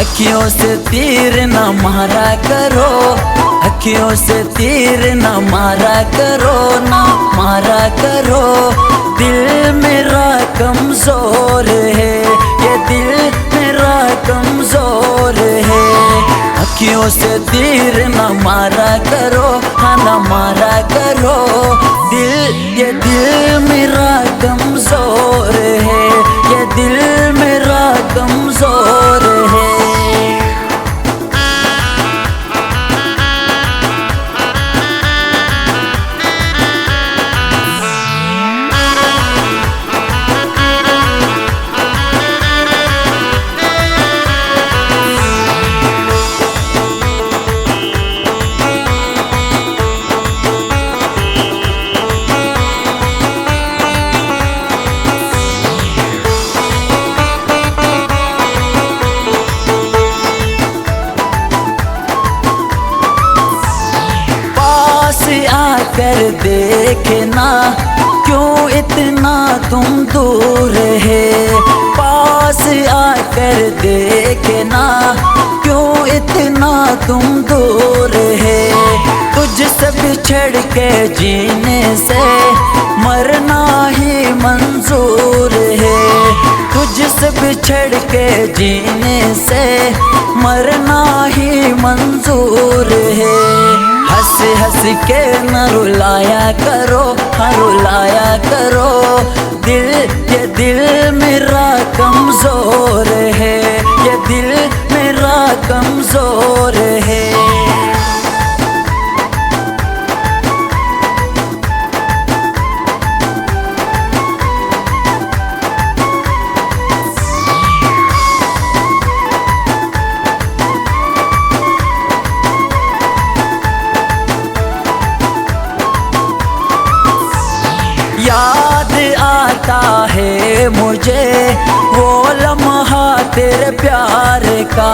अखियों से तीर न मारा करो, अखियों से तीर न मारा करो, न मारा करो। दिल मेरा कमजोर है, ये दिल मेरा कमजोर है। अखियों से तीर न मारा करो, हाँ न मारा करो। ये दिल मेरा कमजोर है, ये दिल मेरा कमजोर है। आकर देखना क्यों इतना तुम दूर है, पास आकर देखना क्यों इतना तुम दूर है। तुझसे बिछड़ के जीने से मरना ही मंजूर है, तुझसे बिछड़ के जीने से मरना ही मंजूर है। हंस हंस के न रुलाया करो, हाँ रुलाया करो। ये दिल मेरा कमजोर है, ये दिल मेरा कमजोर है। याद आता है मुझे वो लम्हा तेरे प्यार का,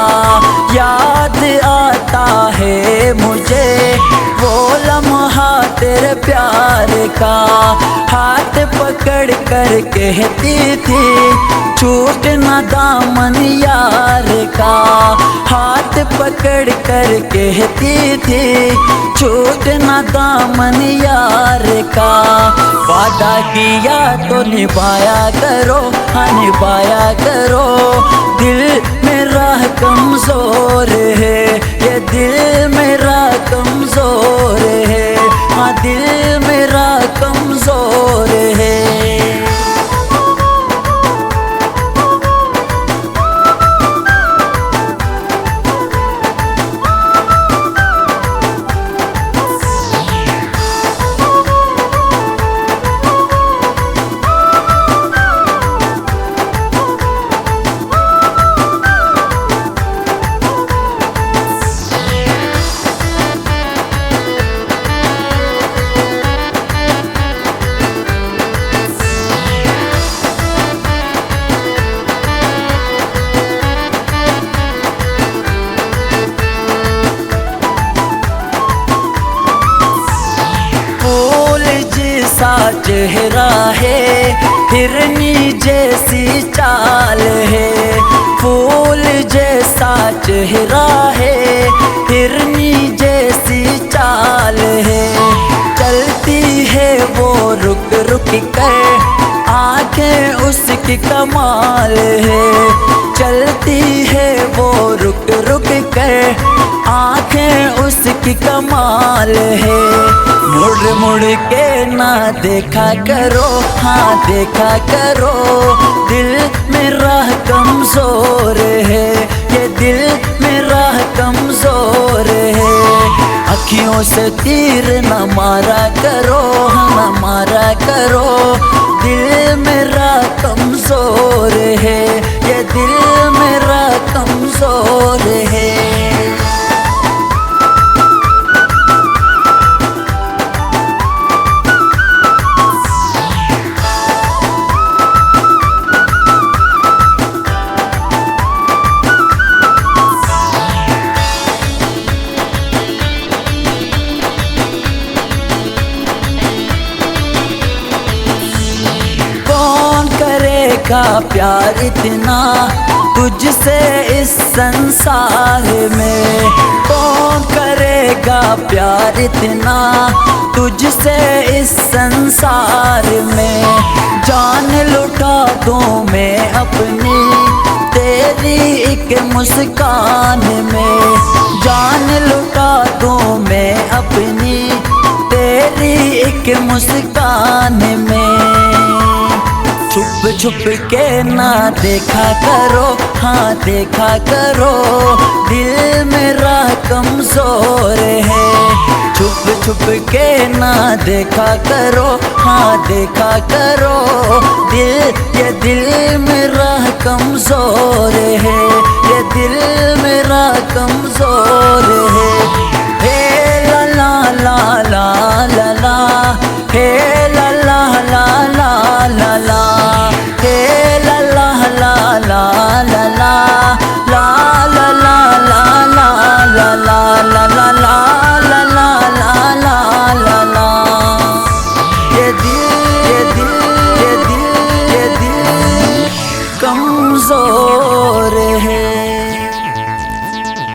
याद आता है मुझे वो लम्हा तेरे प्यार का। हाथ पकड़ कर कहती थी छूट न दामन यार का, हाथ पकड़ कर कहती थी छूट न दामन यार का। वादा किया तो निभाया करो, हाँ निभाया करो। दिल मेरा कमजोर है, ये दिल मेरा कमजोर है, हाँ दिल मेरा कमजोर है। चेहरा है हिरनी जैसी चाल है, फूल जैसा चेहरा है हिरनी जैसी चाल है। चलती है वो रुक रुक कर, आंखें उसकी कमाल है। चलती है वो रुक रुक कर, आंखें उसकी कमाल है। मुड़ मुड़ के ना देखा करो, हाँ देखा करो। दिल मेरा कमजोर है, ये दिल मेरा कमजोर है। अखियों से तीर न मारा करो, हाँ न मारा करो। दिल मेरा कमजोर है, ये दिल मेरा कमजोर है। करेगा प्यार इतना तुझसे इस संसार में, कौन करेगा प्यार इतना तुझसे इस संसार में। जान लुटा दूं मैं अपनी तेरी एक मुस्कान में, जान लुटा दूं मैं अपनी तेरी एक मुस्कान में। छुप छुप के ना देखा करो, हाँ देखा करो, दिल मेरा कमजोर है। छुप छुप के ना देखा करो, हाँ देखा करो, ये दिल मेरा कमजोर है, ये दिल मेरा कमजोर है।